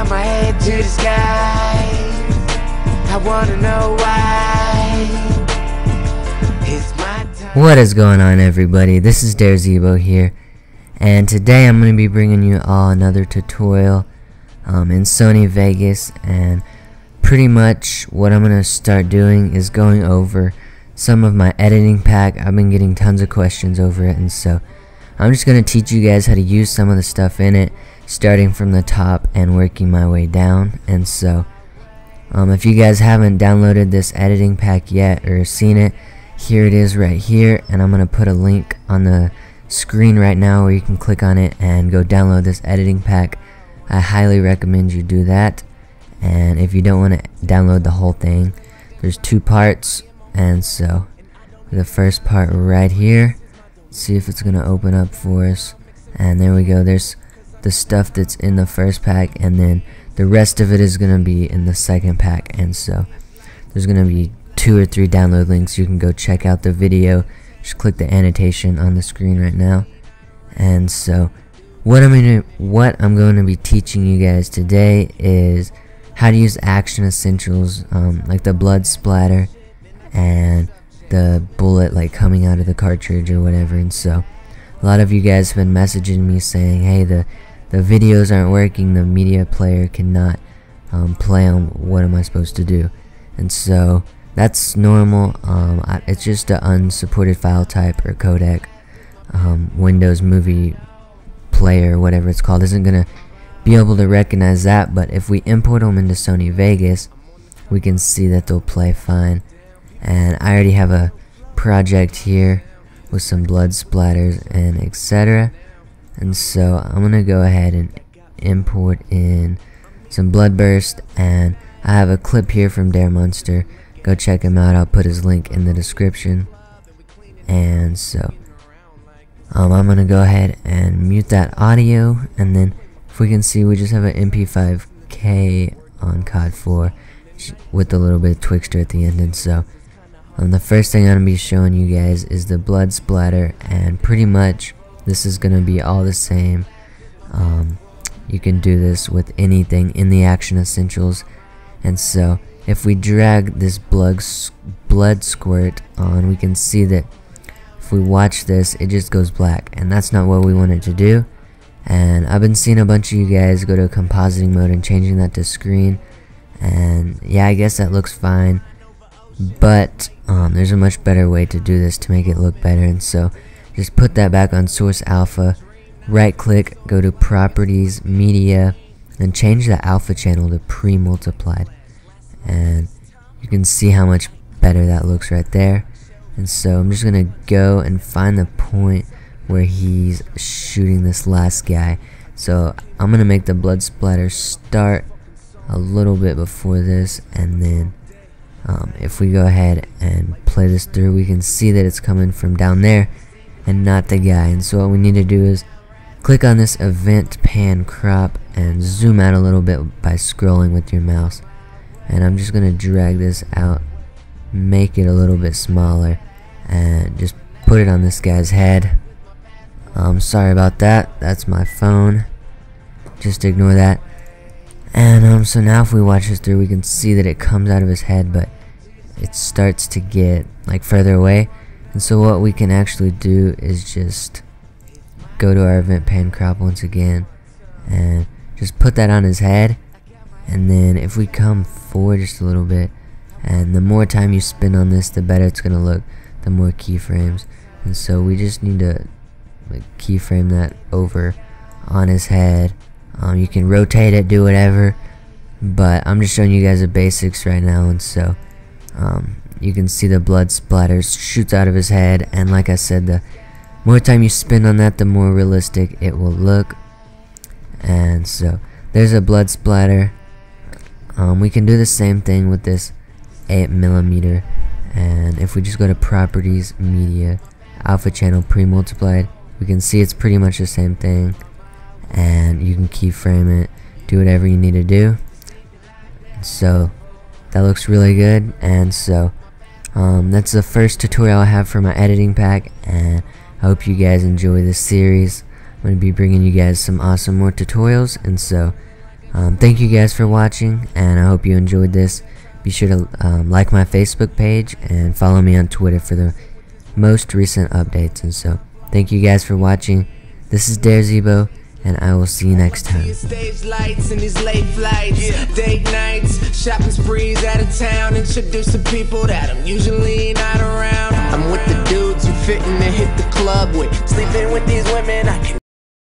got my head to the sky. I wanna know why. It's my time. What is going on, everybody? This is Zebo here, and today I'm going to be bringing you all another tutorial in Sony Vegas. And pretty much what I'm going to start doing is going over some of my editing pack. I've been getting tons of questions over it, and so I'm just going to teach you guys how to use some of the stuff in it, starting from the top and working my way down. And so if you guys haven't downloaded this editing pack yet or seen it, here it is right here, and I'm going to put a link on the screen right now where you can click on it and go download this editing pack. I highly recommend you do that. And if you don't want to download the whole thing, there's two parts, and so the first part right here, see if it's going to open up for us, and there we go. There's the stuff that's in the first pack, and then the rest of it is going to be in the second pack. And so there's going to be 2 or 3 download links. You can go check out the video. Just click the annotation on the screen right now. And so what I'm going to be teaching you guys today is how to use action essentials, like the blood splatter and the bullet like coming out of the cartridge or whatever. And so a lot of you guys have been messaging me saying, hey, the videos aren't working, the media player cannot play on. What am I supposed to do? And so that's normal. It's just an unsupported file type or codec. Windows Movie Player, whatever it's called, isn't gonna be able to recognize that. But if we import them into Sony Vegas, we can see that they'll play fine. And I already have a project here with some blood splatters and etc. And so I'm gonna go ahead and import in some blood burst, and I have a clip here from Dare Monster. Go check him out. I'll put his link in the description. And so I'm gonna go ahead and mute that audio, and then if we can see, we just have an MP5K on COD 4 with a little bit of Twixtor at the end. And so the first thing I'm gonna be showing you guys is the blood splatter, and pretty much this is gonna be all the same. You can do this with anything in the action essentials. And so if we drag this blood squirt on, we can see that if we watch this, it just goes black, and that's not what we wanted to do. And I've been seeing a bunch of you guys go to compositing mode and changing that to screen, and yeah, I guess that looks fine, but there's a much better way to do this to make it look better. And so just put that back on source alpha, right click, go to properties, media, and change the alpha channel to pre-multiplied, and you can see how much better that looks right there. And so I'm just gonna go and find the point where he's shooting this last guy. So I'm gonna make the blood splatter start a little bit before this, and then if we go ahead and play this through, we can see that it's coming from down there and not the guy. And so what we need to do is click on this event pan crop and zoom out a little bit by scrolling with your mouse. And I'm just gonna drag this out, make it a little bit smaller, and just put it on this guy's head. Sorry about that, that's my phone, just ignore that. And so now if we watch this through, we can see that it comes out of his head, but it starts to get like further away. And so what we can actually do is just go to our event pan crop once again and just put that on his head. And then if we come forward just a little bit, and the more time you spend on this, the better it's gonna look, the more keyframes. And so we just need to like keyframe that over on his head. You can rotate it, do whatever, but I'm just showing you guys the basics right now. And so you can see the blood splatters shoots out of his head, and like I said, the more time you spend on that, the more realistic it will look. And so there's a blood splatter. We can do the same thing with this 8mm, and if we just go to properties, media, alpha channel pre-multiplied, we can see it's pretty much the same thing, and you can keyframe it, do whatever you need to do. So that looks really good. And so that's the first tutorial I have for my editing pack, and I hope you guys enjoy this series. I'm going to be bringing you guys some awesome more tutorials, and so Thank you guys for watching, and I hope you enjoyed this. Be sure to like my Facebook page and follow me on Twitter for the most recent updates. And so, thank you guys for watching. This is Zebo, and I will see you next time. Stage lights and these late flights, date nights, shopping sprees out of town, introducing people that I'm usually not around. I'm with the dudes you fitting to hit the club with, sleeping with these women I can